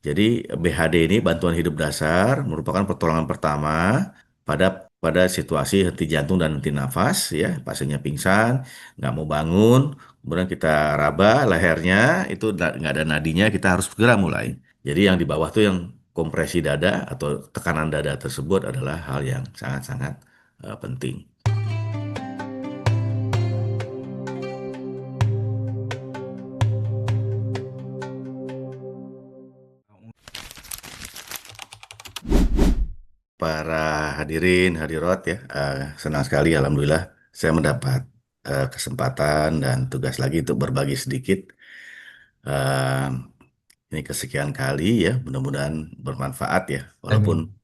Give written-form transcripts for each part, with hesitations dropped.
Jadi BHD ini bantuan hidup dasar merupakan pertolongan pertama pada pada situasi henti jantung dan henti nafas ya, pasiennya pingsan, nggak mau bangun, kemudian kita raba lehernya itu nggak ada nadinya, kita harus segera mulai. Jadi yang di bawah tuh yang kompresi dada atau tekanan dada tersebut adalah hal yang sangat-sangat penting. Para hadirin, hadirat ya, senang sekali Alhamdulillah saya mendapat kesempatan dan tugas lagi untuk berbagi sedikit. Eh, ini kesekian kali ya, mudah-mudahan bermanfaat ya. Walaupun Amin.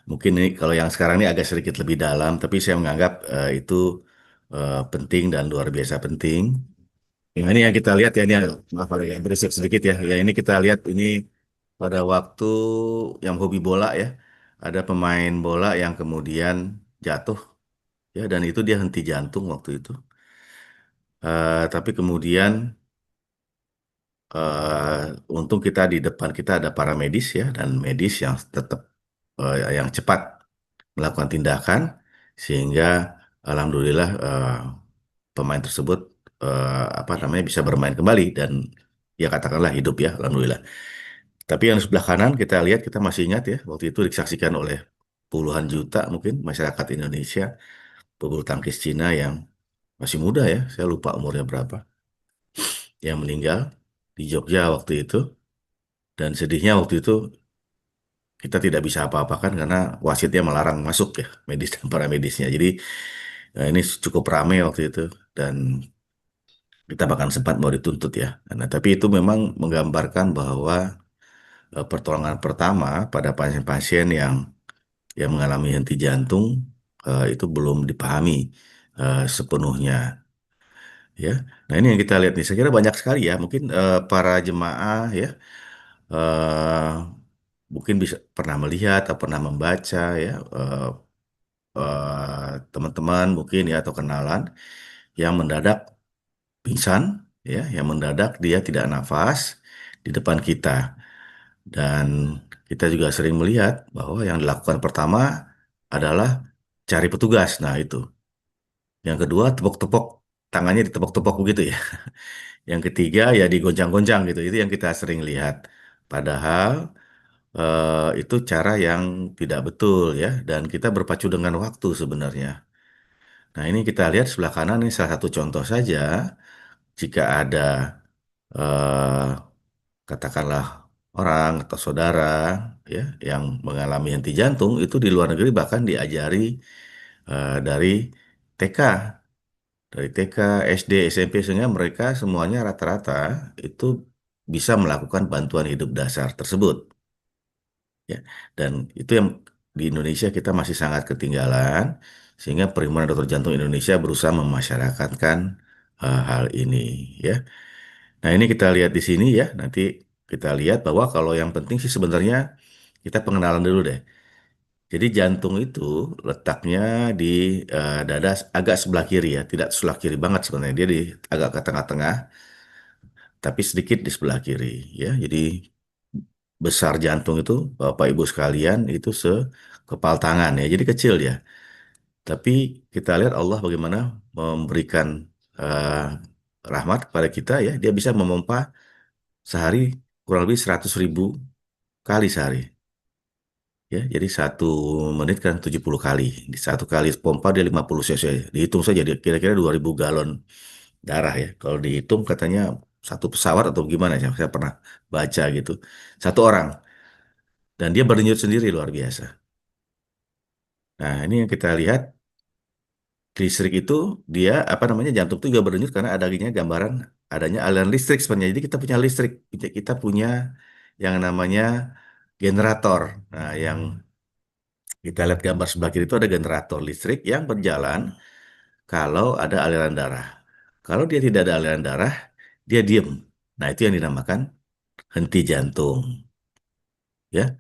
mungkin ini kalau yang sekarang ini agak sedikit lebih dalam, tapi saya menganggap itu penting dan luar biasa penting. Ya, ini yang kita lihat ya, ini maaf agak berisik sedikit ya. Ya ini kita lihat ini pada waktu yang hobi bola ya, ada pemain bola yang kemudian jatuh ya, dan itu dia henti jantung waktu itu. Tapi kemudian untung kita di depan kita ada para medis ya, dan medis yang tetap yang cepat melakukan tindakan sehingga alhamdulillah pemain tersebut apa namanya bisa bermain kembali dan ya katakanlah hidup ya alhamdulillah. Tapi yang sebelah kanan kita lihat kita masih ingat ya waktu itu disaksikan oleh puluhan juta mungkin masyarakat Indonesia pebulu tangkis Cina yang masih muda ya, saya lupa umurnya berapa, yang meninggal di Jogja waktu itu. Dan sedihnya waktu itu kita tidak bisa apa-apakan karena wasitnya melarang masuk ya medis dan para medisnya. Jadi ini cukup ramai waktu itu dan kita bahkan sempat mau dituntut ya. Nah, tapi itu memang menggambarkan bahwa pertolongan pertama pada pasien-pasien yang mengalami henti jantung itu belum dipahami sepenuhnya ya. Nah, ini yang kita lihat nih. Saya kira banyak sekali ya. Mungkin para jemaah ya eh, mungkin bisa pernah melihat atau pernah membaca ya teman-teman mungkin ya atau kenalan yang mendadak pingsan ya, yang mendadak dia tidak nafas di depan kita. Dan kita juga sering melihat bahwa yang dilakukan pertama adalah cari petugas. Nah, itu. Yang kedua, tepuk-tepuk, tangannya ditepuk-tepuk begitu ya. Yang ketiga, ya digoncang-goncang gitu. Itu yang kita sering lihat. Padahal itu cara yang tidak betul ya. Dan kita berpacu dengan waktu sebenarnya. Nah, ini kita lihat sebelah kanan ini salah satu contoh saja. Jika ada eh, katakanlah orang atau saudara ya yang mengalami henti jantung itu di luar negeri bahkan diajari dari TK, dari TK, SD, SMP sehingga mereka semuanya rata-rata itu bisa melakukan bantuan hidup dasar tersebut ya. Dan itu yang di Indonesia kita masih sangat ketinggalan sehingga Perhimpunan Dokter Jantung Indonesia berusaha memasyarakatkan hal ini ya. Nah, ini kita lihat di sini ya. Nanti kita lihat bahwa kalau yang penting sih sebenarnya kita pengenalan dulu deh. Jadi jantung itu letaknya di dada agak sebelah kiri ya, tidak sebelah kiri banget sebenarnya. Dia di agak ke tengah-tengah, tapi sedikit di sebelah kiri ya. Jadi besar jantung itu Bapak Ibu sekalian itu sekepal tangan ya. Jadi kecil ya. Tapi kita lihat Allah bagaimana memberikan eh, rahmat kepada kita ya. Dia bisa memompa sehari kurang lebih 100.000 kali sehari. Ya, jadi 1 menit kan 70 kali. Di satu kali pompa dia 50 cc. Dihitung saja dia kira-kira 2.000 galon darah ya. Kalau dihitung katanya satu pesawat atau gimana ya. Saya pernah baca gitu. Satu orang. Dan dia berdenyut sendiri luar biasa. Nah, ini yang kita lihat listrik itu dia apa namanya jantung itu juga berdenyut karena adanya gambaran adanya aliran listrik sebenarnya. Jadi kita punya listrik. Kita punya yang namanya generator. Nah, yang kita lihat gambar sebelah kiri itu ada generator listrik yang berjalan kalau ada aliran darah. Kalau dia tidak ada aliran darah, dia diem. Nah, itu yang dinamakan henti jantung. Ya,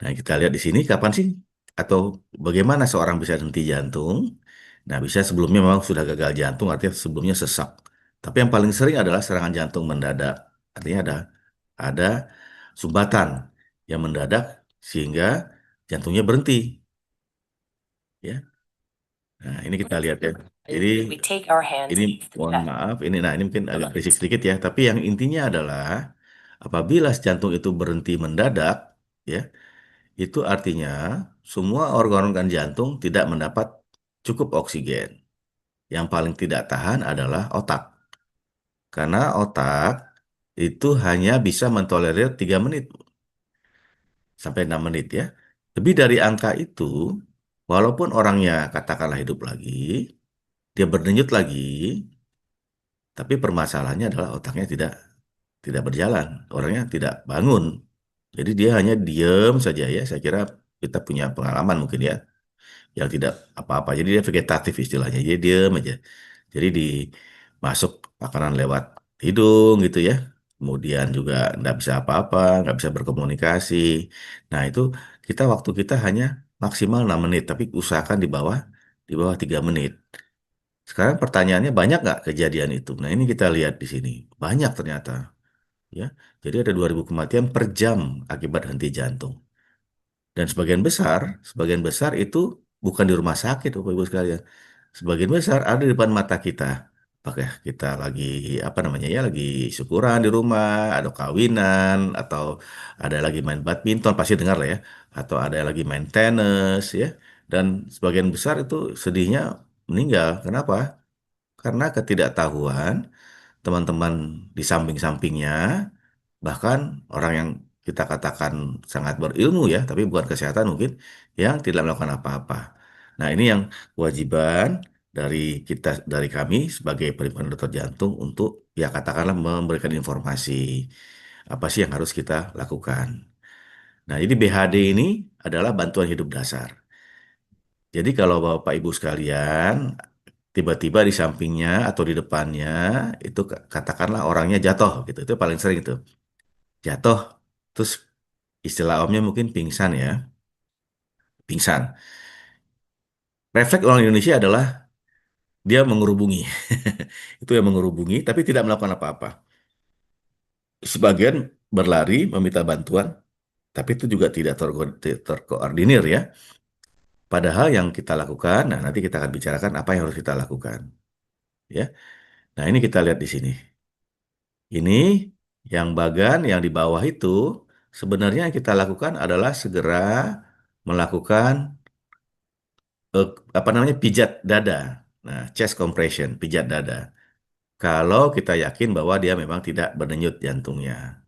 nah kita lihat di sini kapan sih atau bagaimana seorang bisa henti jantung? Nah, bisa sebelumnya memang sudah gagal jantung, artinya sebelumnya sesak. Tapi yang paling sering adalah serangan jantung mendadak. Artinya ada sumbatan yang mendadak sehingga jantungnya berhenti, ya. Nah, ini kita lihat ya. Jadi ini mohon maaf, ini mungkin agak berisik sedikit ya, tapi yang intinya adalah apabila jantung itu berhenti mendadak, ya, itu artinya semua organ-organ jantung tidak mendapat cukup oksigen. Yang paling tidak tahan adalah otak. Karena otak itu hanya bisa mentolerir 3 menit sampai 6 menit ya. Lebih dari angka itu, walaupun orangnya katakanlah hidup lagi, dia berdenyut lagi, tapi permasalahannya adalah otaknya tidak berjalan, orangnya tidak bangun. Jadi dia hanya diem saja ya. Saya kira kita punya pengalaman mungkin ya, yang tidak apa-apa. Jadi dia vegetatif istilahnya, dia diem aja. Jadi dimasuk makanan lewat hidung gitu ya. Kemudian juga nggak bisa apa-apa, nggak bisa berkomunikasi. Nah itu waktu kita hanya maksimal 6 menit, tapi usahakan di bawah 3 menit. Sekarang pertanyaannya banyak nggak kejadian itu? Nah ini kita lihat di sini. Banyak ternyata. Ya, jadi ada 2.000 kematian per jam akibat henti jantung. Dan sebagian besar itu bukan di rumah sakit, Bapak Ibu sekalian. Sebagian besar ada di depan mata kita. Pakai kita lagi apa namanya ya, lagi syukuran di rumah, ada kawinan, atau ada lagi main badminton, pasti dengar lah ya. Atau ada lagi main tenis ya. Dan sebagian besar itu sedihnya meninggal. Kenapa? Karena ketidaktahuan teman-teman di samping-sampingnya, bahkan orang yang kita katakan sangat berilmu ya, tapi bukan kesehatan mungkin, yang tidak melakukan apa-apa. Nah, ini yang kewajiban dari kami sebagai perhimpunan dokter jantung untuk ya katakanlah memberikan informasi apa sih yang harus kita lakukan. Nah, jadi BHD ini adalah bantuan hidup dasar. Jadi kalau Bapak Ibu sekalian tiba-tiba di sampingnya atau di depannya itu katakanlah orangnya jatuh gitu, itu paling sering itu. Jatuh, terus istilah omnya mungkin pingsan ya, pingsan. Refleks orang Indonesia adalah dia mengerubungi. Itu yang mengerubungi, tapi tidak melakukan apa-apa. Sebagian berlari meminta bantuan, tapi itu juga tidak terkoordinir ya. Padahal yang kita lakukan, nah nanti kita akan bicarakan apa yang harus kita lakukan. Ya, nah ini kita lihat di sini. Ini yang bagan yang di bawah itu sebenarnya yang kita lakukan adalah segera melakukan eh, apa namanya pijat dada. Nah, chest compression, pijat dada. Kalau kita yakin bahwa dia memang tidak berdenyut jantungnya,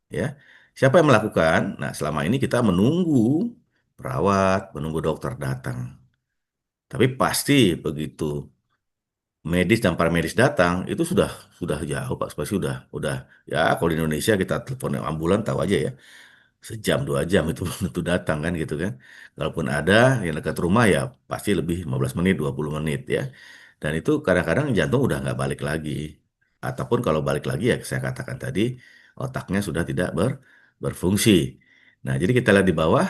ya. Siapa yang melakukan? Nah, selama ini kita menunggu perawat, menunggu dokter datang. Tapi pasti begitu medis dan paramedis datang itu sudah jauh Pak, pasti udah ya kalau di Indonesia kita telepon ambulan tahu aja ya. Sejam 2 jam itu belum tentu datang kan gitu kan. Kalaupun ada yang dekat rumah ya pasti lebih 15 menit 20 menit ya. Dan itu kadang-kadang jantung udah nggak balik lagi. Ataupun kalau balik lagi ya saya katakan tadi otaknya sudah tidak berfungsi. Nah jadi kita lihat di bawah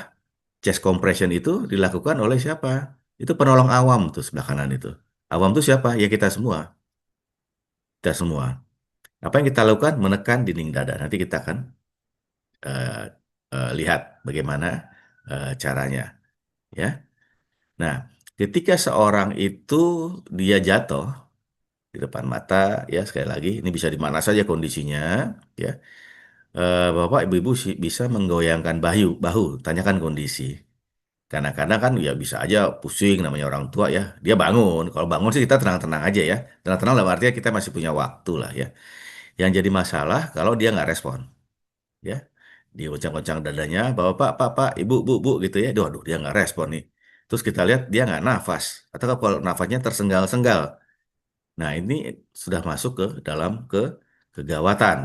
chest compression itu dilakukan oleh siapa? Itu penolong awam tuh sebelah kanan itu. Awam tuh siapa? Ya kita semua. Kita semua. Apa yang kita lakukan? Menekan dinding dada. Nanti kita akan eh, lihat bagaimana caranya, ya. Nah, ketika seorang itu dia jatuh di depan mata, ya sekali lagi ini bisa di mana saja kondisinya, ya. Bapak Ibu-ibu bisa menggoyangkan bahu, tanyakan kondisi. Karena kadang kan ya bisa aja pusing namanya orang tua ya. Dia bangun. Kalau bangun sih kita tenang-tenang aja ya. Tenang-tenang dalam artinya kita masih punya waktu lah ya. Yang jadi masalah kalau dia nggak respon. Ya, dia goncang-goncang dadanya, bawa pak, pak, pak, ibu, bu, bu, gitu ya. Aduh, dia nggak respon nih. Terus kita lihat dia nggak nafas, atau kalau nafasnya tersenggal-senggal. Nah, ini sudah masuk kegawatan,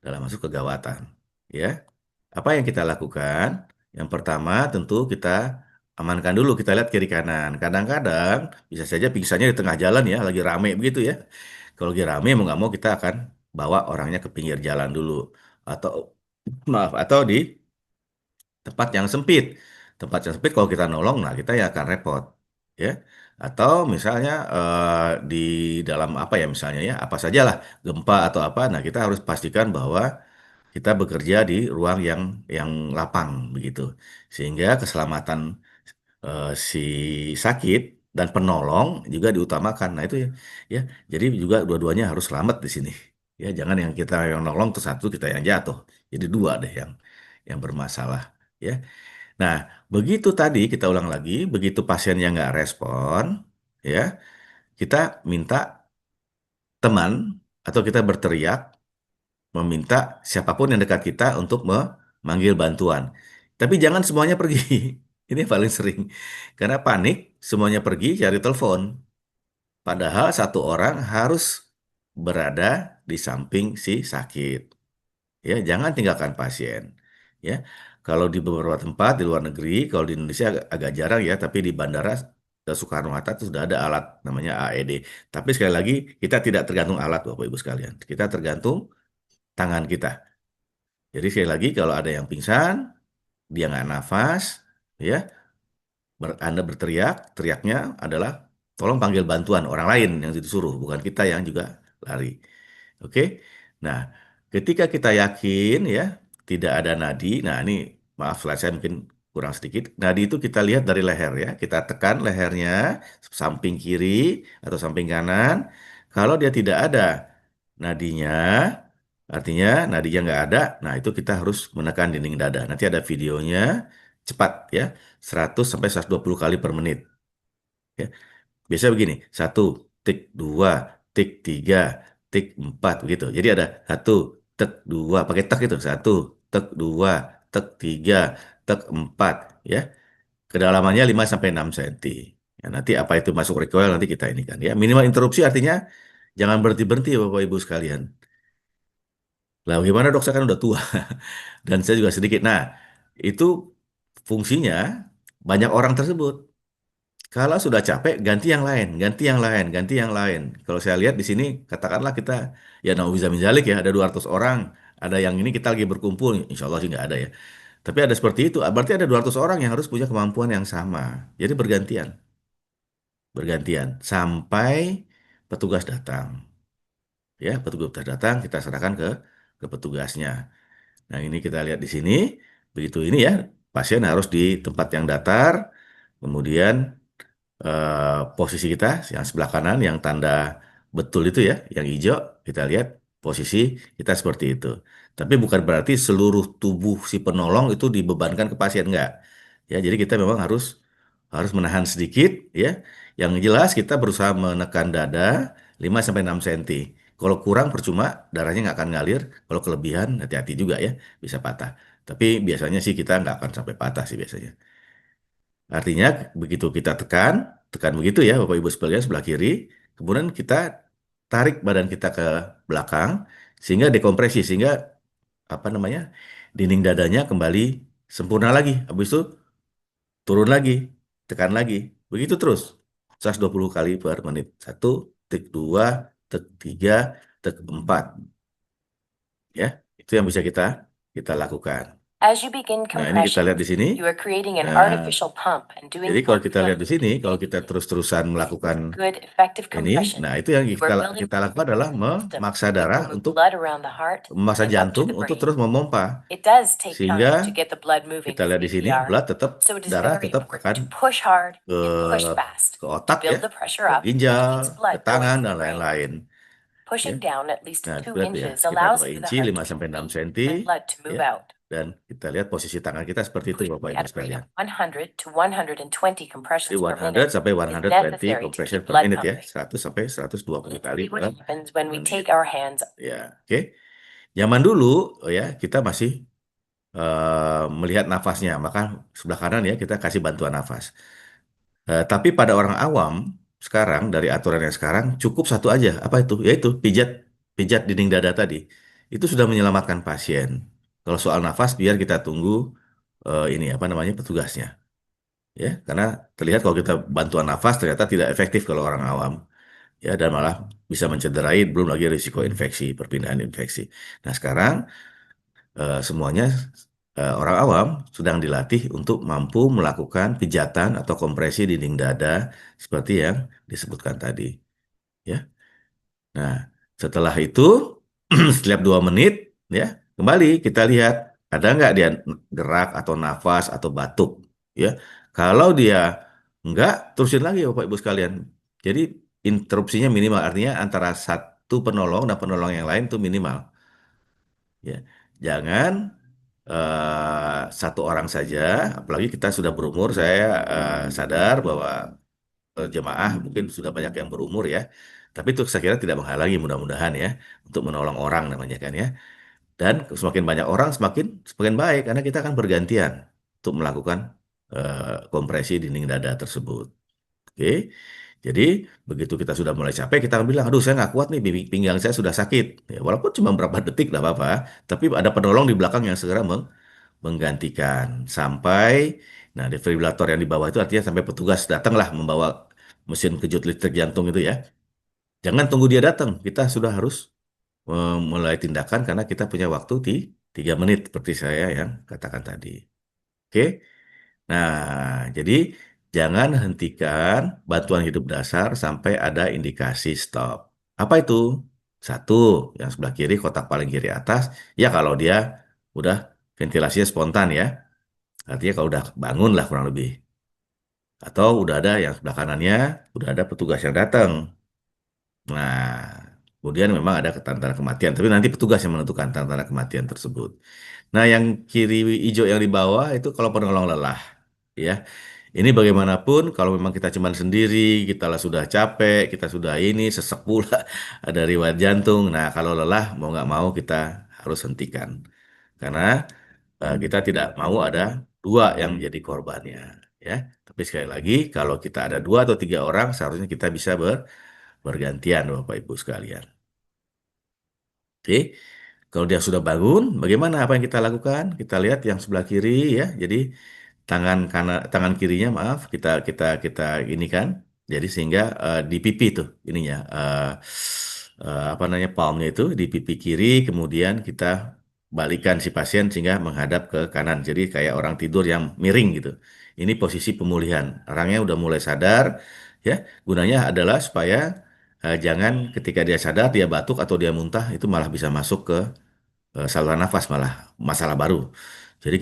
dalam masuk kegawatan. Ya, apa yang kita lakukan? Yang pertama tentu kita amankan dulu, kita lihat kiri kanan. Kadang-kadang bisa saja pingsannya di tengah jalan ya, lagi rame begitu ya. Kalau lagi rame mau nggak mau kita akan bawa orangnya ke pinggir jalan dulu atau maaf atau di tempat yang sempit. Tempat yang sempit kalau kita nolong, nah kita ya akan repot, ya. Atau misalnya di dalam apa ya misalnya ya, apa sajalah gempa atau apa, nah kita harus pastikan bahwa kita bekerja di ruang yang lapang begitu. Sehingga keselamatan si sakit dan penolong juga diutamakan. Nah, itu ya, ya. Jadi juga dua-duanya harus selamat di sini. Ya, jangan yang kita yang nolong terus satu kita yang jatuh. Jadi dua deh yang bermasalah. Ya. Nah, begitu tadi kita ulang lagi, begitu pasiennya nggak respon, ya, kita minta teman atau kita berteriak meminta siapapun yang dekat kita untuk memanggil bantuan. Tapi jangan semuanya pergi. Ini yang paling sering. Karena panik, semuanya pergi cari telepon. Padahal satu orang harus berada di samping si sakit. Ya, jangan tinggalkan pasien. Ya, kalau di beberapa tempat di luar negeri, kalau di Indonesia agak jarang ya, tapi di bandara Soekarno-Hatta itu sudah ada alat namanya AED. Tapi sekali lagi kita tidak tergantung alat, Bapak Ibu sekalian. Kita tergantung tangan kita. Jadi sekali lagi kalau ada yang pingsan, dia nggak nafas, ya Anda berteriak, teriaknya adalah tolong panggil bantuan orang lain yang disuruh, bukan kita yang juga lari. Oke. Nah, ketika kita yakin ya tidak ada nadi, nah ini maaf slide saya mungkin kurang sedikit. Nadi itu kita lihat dari leher ya. Kita tekan lehernya samping kiri atau samping kanan. Kalau dia tidak ada nadinya, artinya nadinya nggak ada. Nah, itu kita harus menekan dinding dada. Nanti ada videonya cepat ya, 100 sampai 120 kali per menit. Ya. Biasanya begini, satu, tik dua, tik tiga, tik empat begitu. Jadi ada satu, tek dua, pakai tek itu satu, tek dua, tek tiga, tek empat, ya. Kedalamannya 5 sampai 6 cm. Ya, nanti apa itu masuk recoil nanti kita ini kan ya. Minimal interupsi artinya jangan berhenti-berhenti ya Bapak Ibu sekalian. Lah gimana dok, saya kan udah tua dan saya juga sedikit. Nah, itu fungsinya banyak orang tersebut. Kalau sudah capek, ganti yang lain, ganti yang lain, ganti yang lain. Kalau saya lihat di sini, katakanlah kita, ya nauzubillah min dzalik ya, ada 200 orang, ada yang ini kita lagi berkumpul, insya Allah sih nggak ada ya. Tapi ada seperti itu, berarti ada 200 orang yang harus punya kemampuan yang sama. Jadi bergantian, bergantian, sampai petugas datang. Ya, petugas datang, kita serahkan ke petugasnya. Nah, ini kita lihat di sini, begitu ini ya, pasien harus di tempat yang datar, kemudian posisi kita yang sebelah kanan yang tanda betul itu ya, yang hijau kita lihat posisi kita seperti itu. Tapi bukan berarti seluruh tubuh si penolong itu dibebankan ke pasien enggak. Ya, jadi kita memang harus harus menahan sedikit ya. Yang jelas kita berusaha menekan dada 5 sampai 6 cm. Kalau kurang percuma darahnya nggak akan ngalir. Kalau kelebihan hati-hati juga ya, bisa patah. Tapi biasanya sih kita nggak akan sampai patah sih biasanya. Artinya begitu kita tekan, tekan begitu ya Bapak Ibu sekalian sebelah kiri, kemudian kita tarik badan kita ke belakang sehingga dekompresi sehingga apa namanya? Dinding dadanya kembali sempurna lagi. Habis itu turun lagi, tekan lagi. Begitu terus. 120 kali per menit. Satu, tik dua, tik tiga, tik empat. Ya, itu yang bisa kita kita lakukan. As you begin Nah, ini kita lihat di sini. you are creating an Nah, artificial pump and doing jadi kalau kita what lihat di sini, you kalau need. kita terus-terusan melakukan Good, effective ini, compression. nah itu yang You are building kita lakukan adalah system memaksa that darah will move untuk blood around the heart memaksa and up to jantung the untuk brain. terus memompa, It does take sehingga time to get the blood moving kita in lihat di sini, CPR, blood tetap so it is darah very tetap akan important to push hard ke and push fast ke to otak ya, build the pressure ke up, which ginjal, keeps ke blood going tangan to dan the brain. lain-lain. Ya. Pushing down at least Nah, 2 lihat ya, inches kita allows 2 for the inci heart 5 to sampai 6 compete cm, and blood to move ya. out. Dan kita lihat posisi tangan kita seperti itu Bapak Ibu At a rate sekalian. of 100 to 120 Jadi compressions per 100 minute sampai is 120 necessary to compression keep per blood minute ya, pumping. 100 sampai 120 kali See what per happens when we menit. take our hands. Ya, oke. Zaman dulu oh ya kita masih melihat nafasnya, maka sebelah kanan ya kita kasih bantuan nafas. Tapi pada orang awam sekarang dari aturan yang sekarang cukup satu aja, apa itu? Yaitu pijat pijat dinding dada tadi. Itu sudah menyelamatkan pasien. Kalau soal nafas biar kita tunggu ini apa namanya petugasnya, ya karena terlihat kalau kita bantuan nafas ternyata tidak efektif kalau orang awam. Ya, dan malah bisa mencederai, belum lagi risiko infeksi, perpindahan infeksi. Nah, sekarang semuanya orang awam sedang dilatih untuk mampu melakukan pijatan atau kompresi dinding dada seperti yang disebutkan tadi. Ya. Nah, setelah itu setiap 2 menit, ya kembali kita lihat ada nggak dia gerak atau nafas atau batuk, ya. Kalau dia nggak, terusin lagi Bapak Ibu sekalian. Jadi interupsinya minimal, artinya antara satu penolong dan penolong yang lain itu minimal, ya. Jangan satu orang saja, apalagi kita sudah berumur. Saya sadar bahwa jemaah mungkin sudah banyak yang berumur ya. Tapi itu saya kira tidak menghalangi mudah-mudahan ya untuk menolong orang namanya kan ya. Dan semakin banyak orang semakin baik karena kita akan bergantian untuk melakukan kompresi dinding dada tersebut. Oke. Jadi begitu kita sudah mulai capek, kita akan bilang, aduh saya nggak kuat nih, pinggang saya sudah sakit. Ya, walaupun cuma berapa detik, nggak apa-apa. Tapi ada penolong di belakang yang segera menggantikan sampai, nah defibrilator yang di bawah itu artinya sampai petugas datanglah membawa mesin kejut listrik jantung itu ya. Jangan tunggu dia datang, kita sudah harus mulai tindakan karena kita punya waktu di 3 menit seperti saya yang katakan tadi. Oke, nah jadi jangan hentikan bantuan hidup dasar sampai ada indikasi stop. Apa itu? Satu, yang sebelah kiri, kotak paling kiri atas, ya kalau dia udah ventilasinya spontan ya. Artinya kalau udah bangun lah kurang lebih. Atau udah ada yang sebelah kanannya, udah ada petugas yang datang. Nah, kemudian memang ada tanda-tanda kematian. Tapi nanti petugas yang menentukan tanda-tanda kematian tersebut. Nah, yang kiri hijau yang di bawah itu kalau penolong lelah. Ya, ini bagaimanapun kalau memang kita cuman sendiri, kita lah sudah capek, kita sudah ini, sesek pula, ada riwayat jantung. Nah, kalau lelah mau nggak mau kita harus hentikan. Karena kita tidak mau ada dua yang jadi korbannya, ya. Tapi sekali lagi, kalau kita ada 2 atau 3 orang, seharusnya kita bisa bergantian, Bapak Ibu sekalian. Oke, kalau dia sudah bangun, bagaimana apa yang kita lakukan? Kita lihat yang sebelah kiri, ya. Jadi tangan kanan, tangan kirinya, maaf, kita ini kan. Jadi sehingga di pipi tuh ininya, apa namanya, palmnya itu di pipi kiri, kemudian kita balikan si pasien sehingga menghadap ke kanan. Jadi kayak orang tidur yang miring gitu. Ini posisi pemulihan. Orangnya udah mulai sadar, ya. Gunanya adalah supaya jangan ketika dia sadar dia batuk atau dia muntah itu malah bisa masuk ke saluran nafas, malah masalah baru. Jadi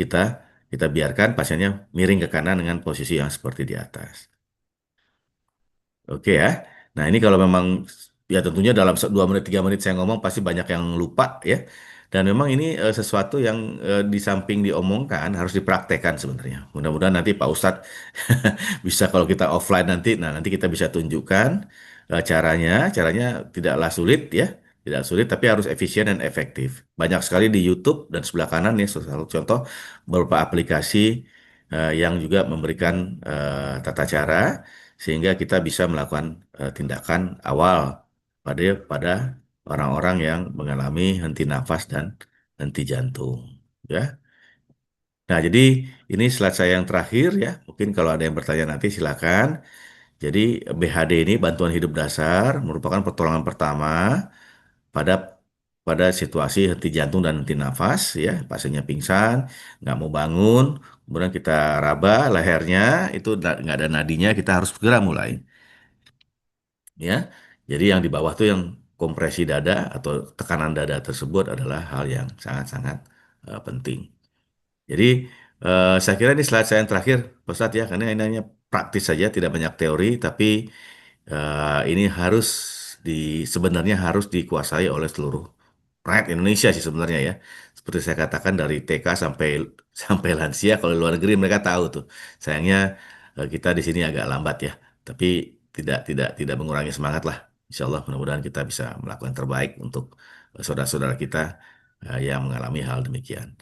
kita biarkan pasiennya miring ke kanan dengan posisi yang seperti di atas. Oke ya. Nah ini kalau memang ya tentunya dalam 2 menit 3 menit saya ngomong pasti banyak yang lupa ya. Dan memang ini sesuatu yang di samping diomongkan harus dipraktekkan sebenarnya. Mudah-mudahan nanti Pak Ustadz bisa kalau kita offline nanti, nah nanti kita bisa tunjukkan caranya. Caranya tidaklah sulit ya, tidak sulit tapi harus efisien dan efektif. Banyak sekali di YouTube dan sebelah kanan ya, salah satu contoh beberapa aplikasi yang juga memberikan tata cara sehingga kita bisa melakukan tindakan awal pada orang-orang yang mengalami henti nafas dan henti jantung. Ya. Nah, jadi ini slide saya yang terakhir ya. Mungkin kalau ada yang bertanya nanti silakan. Jadi BHD ini bantuan hidup dasar merupakan pertolongan pertama pada pada situasi henti jantung dan henti nafas ya. Pasiennya pingsan, nggak mau bangun, kemudian kita raba lehernya itu nggak ada nadinya, kita harus segera mulai ya. Jadi yang di bawah tuh yang kompresi dada atau tekanan dada tersebut adalah hal yang sangat-sangat penting. Jadi saya kira ini slide saya yang terakhir, Pak Ustadz ya, karena ini hanya praktis saja, tidak banyak teori, tapi ini sebenarnya harus dikuasai oleh seluruh rakyat Indonesia sih sebenarnya ya. Seperti saya katakan dari TK sampai sampai lansia, kalau di luar negeri mereka tahu tuh. Sayangnya kita di sini agak lambat ya, tapi tidak mengurangi semangat lah. Insya Allah mudah-mudahan kita bisa melakukan terbaik untuk saudara-saudara kita yang mengalami hal demikian.